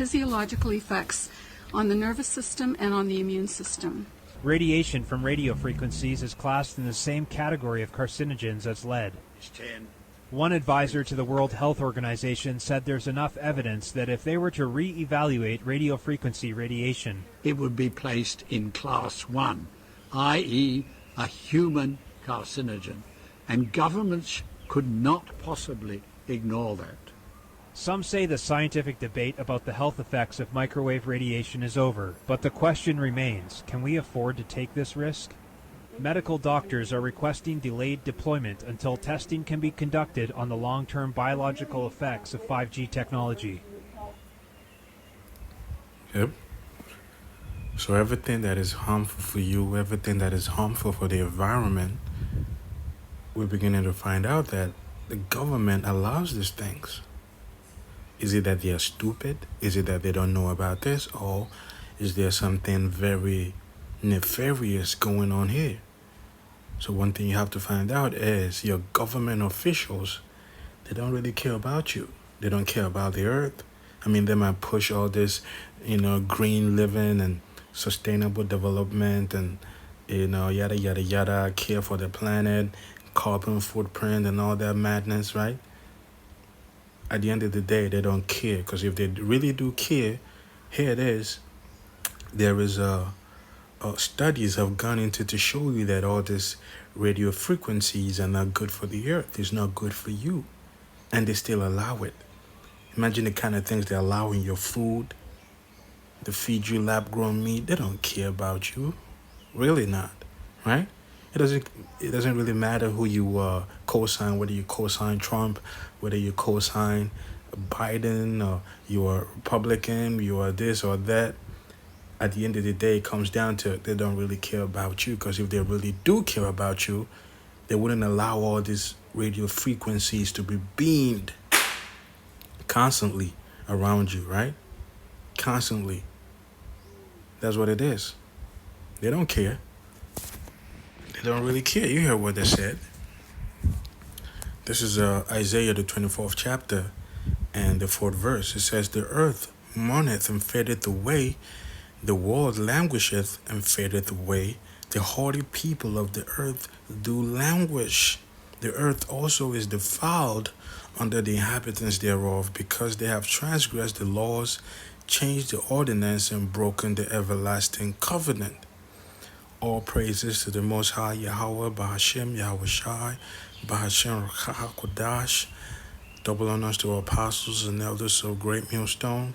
physiological effects on the nervous system and on the immune system. Radiation from radio frequencies is classed in the same category of carcinogens as lead. One advisor to the World Health Organization said there's enough evidence that if they were to re-evaluate radio frequency radiation, it would be placed in class 1, i.e. a human carcinogen, and governments could not possibly ignore that. some say the scientific debate about the health effects of microwave radiation is over, but the question remains, can we afford to take this risk? Medical doctors are requesting delayed deployment until testing can be conducted on the long-term biological effects of 5G technology. Yep. So everything that is harmful for you, everything that is harmful for the environment, we're beginning to find out that the government allows these things. Is it that they are stupid? Is it that they don't know about this? Or is there something very nefarious going on here? So one thing you have to find out is your government officials, they don't really care about you. They don't care about the earth. I mean, they might push all this, green living and sustainable development and, yada, yada, yada, care for the planet, carbon footprint and all that madness, right? At the end of the day, they don't care, because if they really do care, here it is. There is studies have gone into to show you that all these radio frequencies are not good for the earth. It's not good for you. And they still allow it. Imagine the kind of things they allow in your food. They feed you lab-grown meat. They don't care about you. Really not. Right? It doesn't really matter who you co-sign, whether you co-sign Trump, whether you co-sign Biden, or you are Republican, you are this or that. At the end of the day, it comes down to they don't really care about you, because if they really do care about you, they wouldn't allow all these radio frequencies to be beamed constantly around you, right? Constantly. That's what it is. They don't care. They don't really care. You hear what they said. This is Isaiah, the 24th chapter, and the 4th verse. It says, "The earth mourneth and fadeth away, the world languisheth and fadeth away. The haughty people of the earth do languish. The earth also is defiled under the inhabitants thereof, because they have transgressed the laws, changed the ordinance, and broken the everlasting covenant." All praises to the Most High Yahweh, Bahashem Yahweh Shai, Bahashem Kodash. Double honors to our apostles and elders of Great Millstone,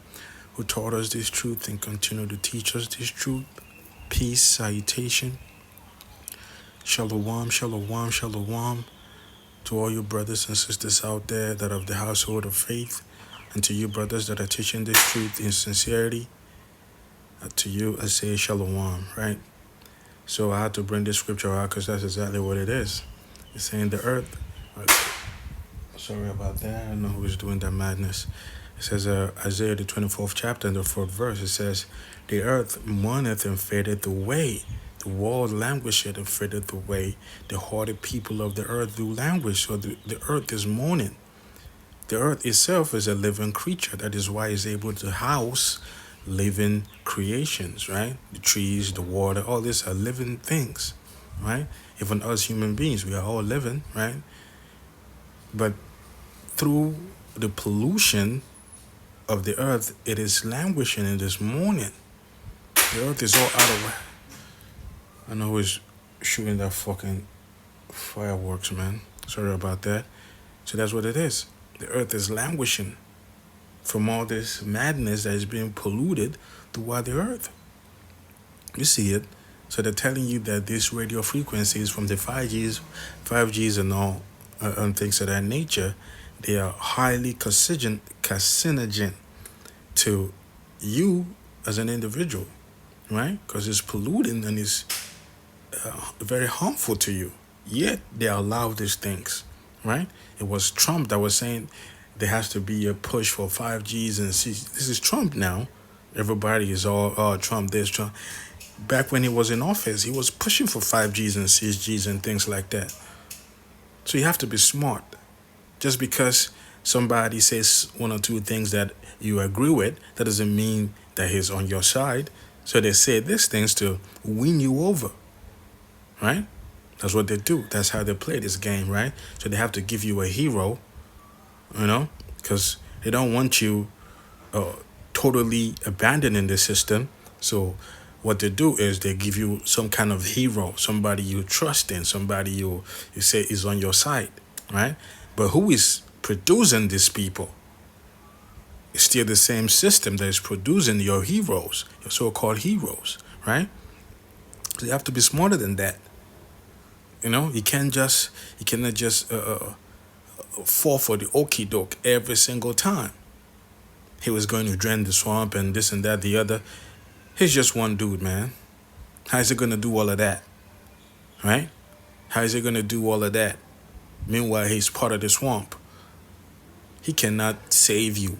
who taught us this truth and continue to teach us this truth. Peace, salutation. Shalom, shalom, shalom. To all you brothers and sisters out there that are of the household of faith, and to you brothers that are teaching this truth in sincerity, to you I say shalom, right? So I had to bring this scripture out because that's exactly what it is. It's saying the earth. Sorry about that. I don't know who is doing that madness. It says Isaiah the 24th chapter and the 4th verse. It says, "The earth mourneth and fadeth away. The world languisheth and fadeth away. The haughty people of the earth do languish." So the earth is mourning. The earth itself is a living creature. That is why it's able to house living creations, right? The trees, the water, all these are living things, right? Even us human beings, we are all living, right? But through the pollution of the earth, it is languishing in this morning. The earth is all out of whack. I know who's shooting that fucking fireworks, man. Sorry about that. So that's what it is. The earth is languishing from all this madness that is being polluted throughout the earth. You see it. So they're telling you that these radio frequencies from the 5Gs and all, and things of that nature, they are highly carcinogen to you as an individual, right? Because it's polluting and it's very harmful to you. Yet they allow these things, right? It was Trump that was saying there has to be a push for 5Gs and 6Gs. This is Trump now. Everybody is all, Trump this, Trump. Back when he was in office, he was pushing for 5Gs and 6Gs and things like that. So you have to be smart. Just because somebody says one or two things that you agree with, that doesn't mean that he's on your side. So they say these things to win you over, right? That's what they do. That's how they play this game, right? So they have to give you a hero, because they don't want you totally abandoning the system. So what they do is they give you some kind of hero, somebody you trust in, somebody you say is on your side, right? But who is producing these people? It's still the same system that is producing your heroes, your so-called heroes, right? So you have to be smarter than that. You cannot just fall for the okie doke every single time. He was going to drain the swamp and this and that, the other. He's just one dude, man. How is he going to do all of that? Right? How is he going to do all of that? Meanwhile, he's part of the swamp. He cannot save you.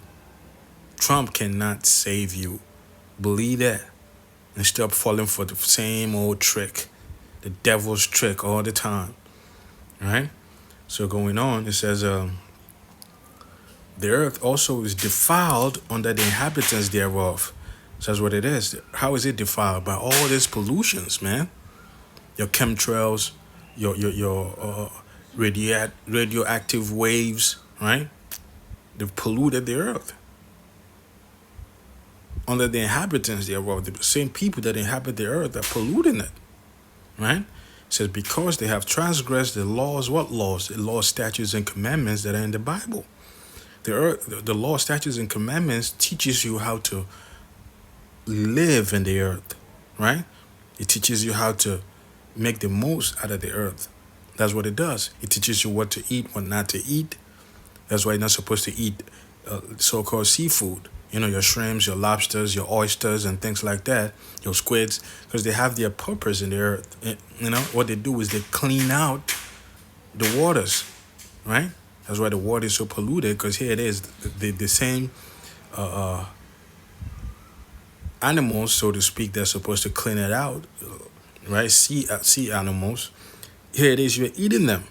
Trump cannot save you. Believe that. And stop falling for the same old trick. The devil's trick all the time. Right? So going on, it says, the earth also is defiled under the inhabitants thereof. So that's what it is. How is it defiled? By all these pollutions, man. Your chemtrails, your radioactive waves, right? They've polluted the earth. Under the inhabitants thereof, the same people that inhabit the earth are polluting it, right? It says, because they have transgressed the laws. What laws? The laws, statutes, and commandments that are in the Bible. The law, statutes, and commandments teaches you how to live in the earth, right? It teaches you how to make the most out of the earth. That's what it does. It teaches you what to eat, what not to eat. That's why you're not supposed to eat so-called seafood. Your shrimps, your lobsters, your oysters, and things like that, your squids, because they have their purpose in the earth. What they do is they clean out the waters, right? That's why the water is so polluted, because here it is, the same animals, so to speak, that's supposed to clean it out, right? Sea animals. Here it is, you're eating them.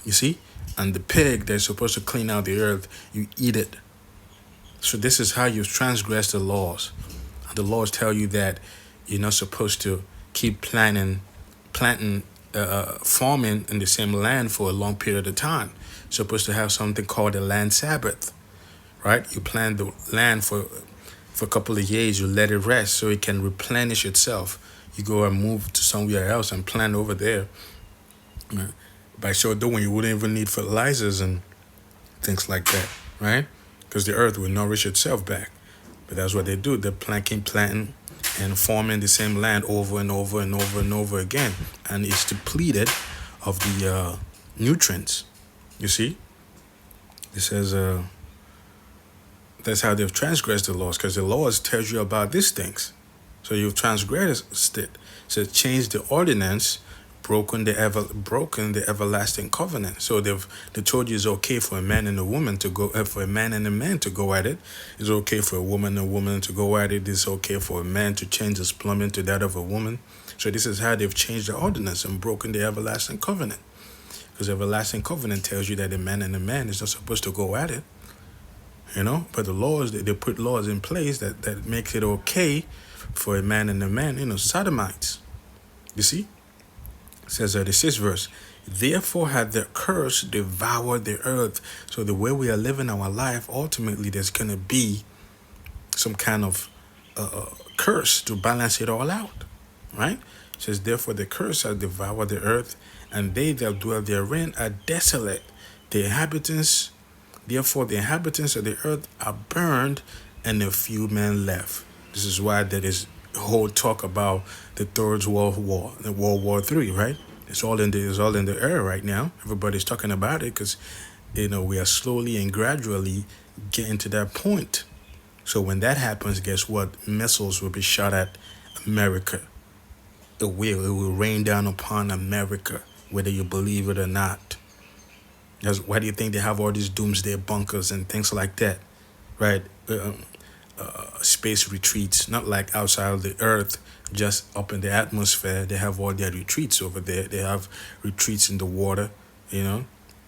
You see? And the pig that's supposed to clean out the earth, you eat it. So this is how you transgress the laws. The laws tell you that you're not supposed to keep planting, farming in the same land for a long period of time. You're supposed to have something called a land Sabbath, right? You plant the land for a couple of years, you let it rest so it can replenish itself. You go and move to somewhere else and plant over there. By so doing, you wouldn't even need fertilizers and things like that, right? Because the earth will nourish itself back. But that's what they do. They're planting, and farming the same land over and over and over and over again. And it's depleted of the nutrients. You see? It says, that's how they've transgressed the laws, because the laws tells you about these things. So you've transgressed it. So change the ordinance, broken the everlasting covenant. So they told you it's okay for a man and a woman to go, for a man and a man to go at it. It's okay for a woman and a woman to go at it. It's okay for a man to change his plumbing to that of a woman. So this is how they've changed the ordinance and broken the everlasting covenant. Because the everlasting covenant tells you that a man and a man is not supposed to go at it. But the laws, they put laws in place that makes it okay for a man and a man, sodomites. You see? It says the 6th verse, therefore had the curse devoured the earth. So the way we are living our life, ultimately there's going to be some kind of curse to balance it all out, right? It says, therefore the curse has devoured the earth, and they that dwell therein are desolate. Therefore the inhabitants of the earth are burned, and a few men left. This is why there is whole talk about the Third World War, the World War III, right? It's all in the air right now. Everybody's talking about it because, we are slowly and gradually getting to that point. So when that happens, guess what? Missiles will be shot at America. It will rain down upon America, whether you believe it or not. Why do you think they have all these doomsday bunkers and things like that, right? Space retreats, not like outside of the earth, just up in the atmosphere. They have all their retreats over there. They have retreats in the water,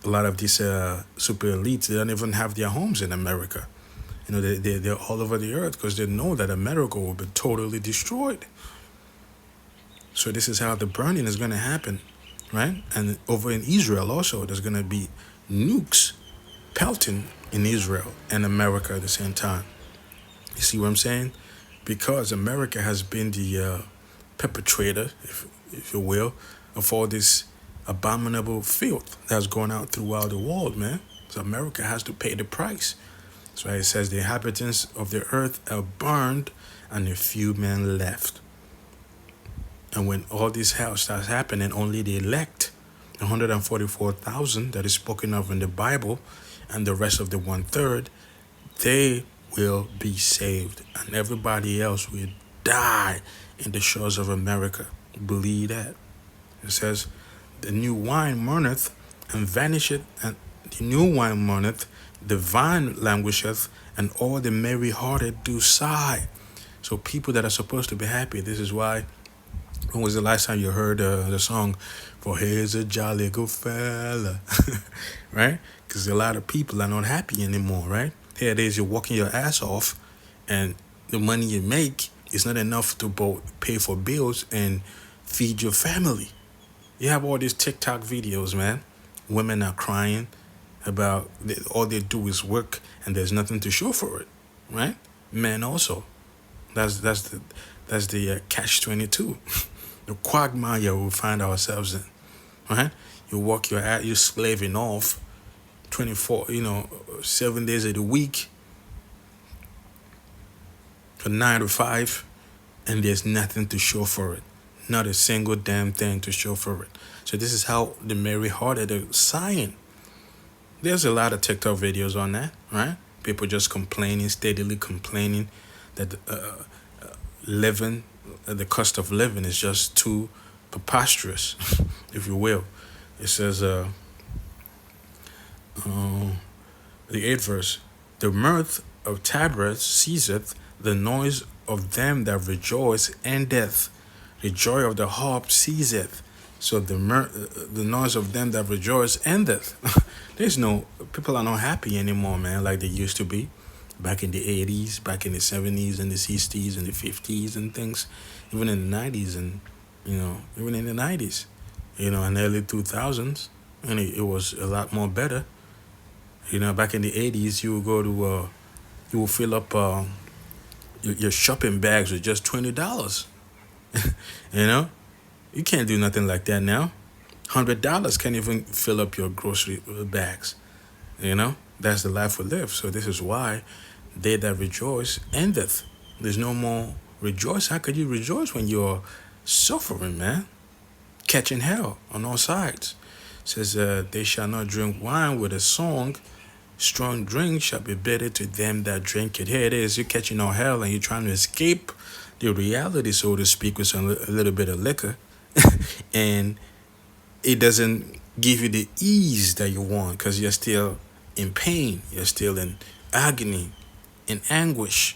a lot of these super elites, they don't even have their homes in America. They're all over the earth because they know that America will be totally destroyed. So this is how the burning is going to happen, right? And over in Israel also, there's going to be nukes pelting in Israel and America at the same time. You see what I'm saying? Because America has been the perpetrator, if you will, of all this abominable filth that's going out throughout the world, man. So America has to pay the price. That's why it says the inhabitants of the earth are burned and a few men left. And when all this hell starts happening, only the elect, 144,000 that is spoken of in the Bible, and the rest of the 1/3, they will be saved. And everybody else will die in the shores of America. Believe that. It says, the new wine mourneth and vanisheth, and the new wine mourneth, the vine languisheth, and all the merry-hearted do sigh. So people that are supposed to be happy, this is why. When was the last time you heard the song, "For here's a jolly good fella," right? Because a lot of people are not happy anymore, right? Here it is, you're working your ass off, and the money you make is not enough to both pay for bills and feed your family. You have all these TikTok videos, man. Women are crying about all they do is work, and there's nothing to show for it, right? Men also. That's the catch-22. The quagmire we find ourselves in, right? You work your ass, you're slaving off 24, 7 days of the week for 9 to 5, and there's nothing to show for it. Not a single damn thing to show for it. So this is how the merry-hearted are sighing. There's a lot of TikTok videos on that, right? People just steadily complaining that the cost of living is just too preposterous, if you will. It says, the 8th verse, the mirth of Tabreth ceaseth, the noise of them that rejoice endeth. The joy of the harp ceaseth. So the noise of them that rejoice endeth. People are not happy anymore, man, like they used to be. Back in the 80s, back in the 70s, and the 60s, and the 50s, and things. Even in the 90s, and, even in the 90s, and early 2000s. And it was a lot more better. Back in the 80s, you would go to, you would fill up your shopping bags with just $20. You can't do nothing like that now. $100 can't even fill up your grocery bags. That's the life we live. So this is why they that rejoice endeth. There's no more rejoice. How could you rejoice when you're suffering, man? Catching hell on all sides. It says, they shall not drink wine with a song. Strong drink shall be bitter to them that drink it. Here it is. You're catching all hell and you're trying to escape the reality, so to speak, with a little bit of liquor. And it doesn't give you the ease that you want because you're still in pain. You're still in agony, in anguish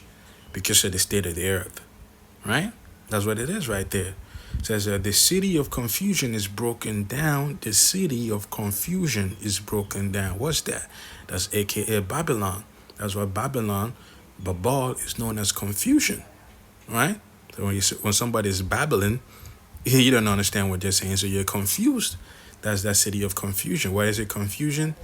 because of the state of the earth, right? That's what it is right there. It says, the city of confusion is broken down. The city of confusion is broken down. What's that? That's a.k.a. Babylon. That's why Babel is known as confusion, right? So when somebody is babbling, you don't understand what they're saying, so you're confused. That's that city of confusion. Why is it confusion?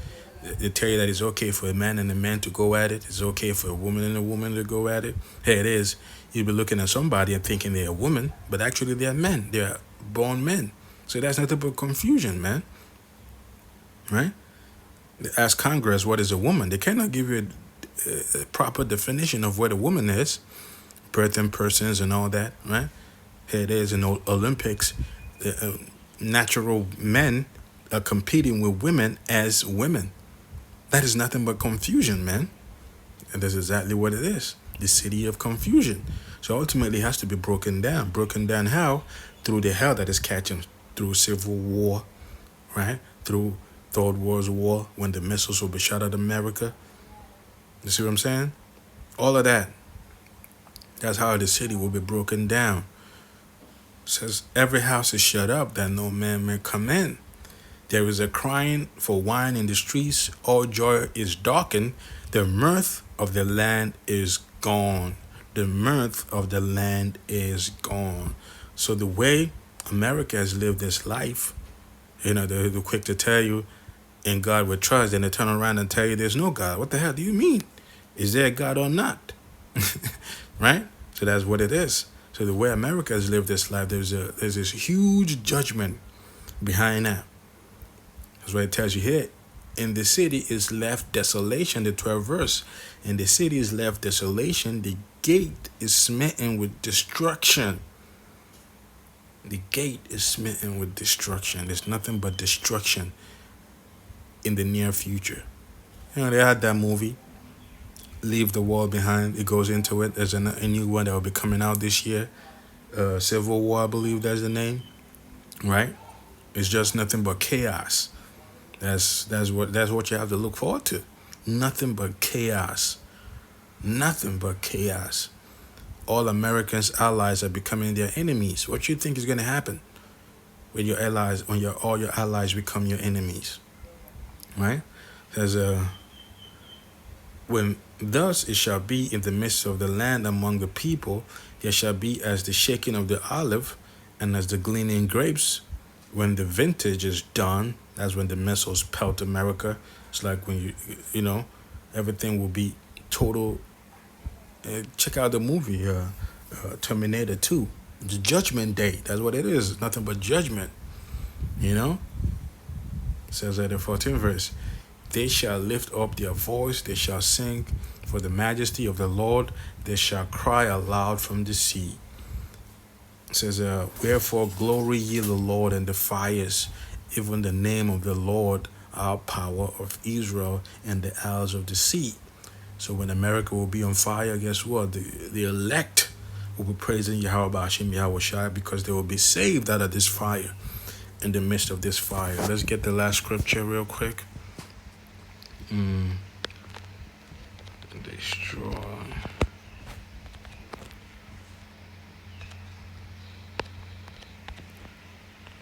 They tell you that it's okay for a man and a man to go at it. It's okay for a woman and a woman to go at it. Here it is. You'll be looking at somebody and thinking they're a woman, but actually they're men. They're born men. So that's nothing but confusion, man. Right? Ask Congress what is a woman. They cannot give you a proper definition of what a woman is. Birthing persons and all that, right? Here it is in Olympics. Natural men are competing with women as women. That is nothing but confusion, man. And that's exactly what it is. The city of confusion. So ultimately it has to be broken down. Broken down how? Through the hell that is catching. Through civil war, right? Through Third World War, when the missiles will be shot at America. You see what I'm saying? All of that. That's how the city will be broken down. It says, every house is shut up that no man may come in. There is a crying for wine in the streets. All joy is darkened. The mirth of the land is gone. The mirth of the land is gone. So the way America has lived this life, they're quick to tell you in God we trust, then they turn around and tell you there's no God. What the hell do you mean? Is there a God or not? Right? So that's what it is. So the way America has lived this life, there's this huge judgment behind that. That's what it tells you here. In the city is left desolation, the 12th verse. In the city is left desolation, the gate is smitten with destruction. The gate is smitten with destruction. There's nothing but destruction in the near future. They had that movie, Leave the World Behind. It goes into it. There's a new one that will be coming out this year. Civil War, I believe that's the name. Right? It's just nothing but chaos. That's what you have to look forward to. Nothing but chaos. Nothing but chaos. All Americans' allies are becoming their enemies. What do you think is going to happen when your allies, all your allies become your enemies? Right? There's when thus it shall be in the midst of the land among the people, there shall be as the shaking of the olive and as the gleaning grapes. When the vintage is done, that's when the missiles pelt America. It's like when everything will be total. Check out the movie Terminator 2. The Judgment Day. That's what it is. It's nothing but judgment. It says at the 14th verse, they shall lift up their voice, they shall sing for the majesty of the Lord, they shall cry aloud from the sea. It says, wherefore glory ye the Lord in the fires, even the name of the Lord, our power of Israel, and the isles of the sea. So when America will be on fire, guess what? The elect will be praising Yahweh Ba'ashim Yahweh Shai, because they will be saved out of this fire, in the midst of this fire. Let's get the last scripture real quick.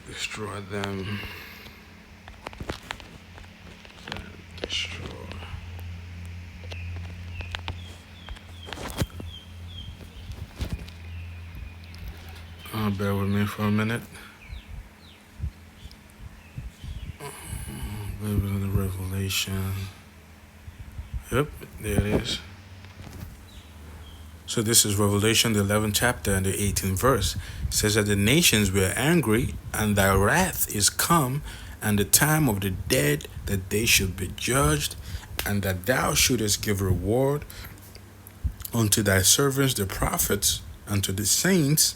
Destroy them. Destroy. Bear with me for a minute. The Revelation. Yep, there it is. So this is Revelation, the 11th chapter and the 18th verse. It says that the nations were angry, and thy wrath is come, and the time of the dead, that they should be judged, and that thou shouldest give reward unto thy servants the prophets, unto the saints,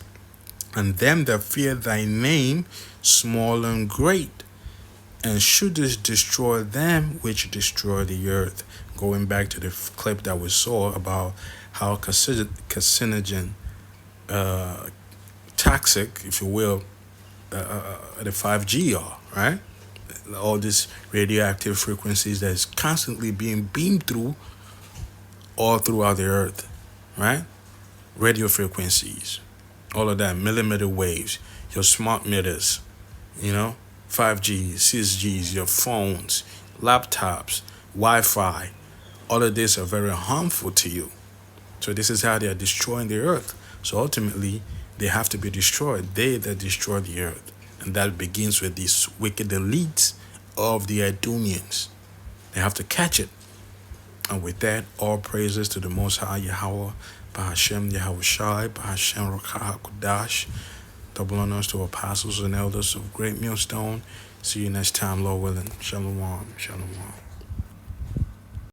and them that fear thy name, small and great, and shouldest destroy them which destroy the earth. Going back to the clip that we saw about how carcinogen, toxic, if you will, the 5G are, right? All these radioactive frequencies that is constantly being beamed through all throughout the earth, right? Radio frequencies, all of that, millimeter waves, your smart meters, 5G, 6Gs, your phones, laptops, Wi-Fi, all of this are very harmful to you. So this is how they are destroying the earth. So ultimately, they have to be destroyed. They that destroy the earth. And that begins with these wicked elites of the Adunians. They have to catch it. And with that, all praises to the Most High Yahweh, Ba'ashem Yahweh Shai, Ba'ashem Rakah HaKodash. Double honors to apostles and elders of Great Millstone. See you next time, Lord willing. Shalom. Shalom.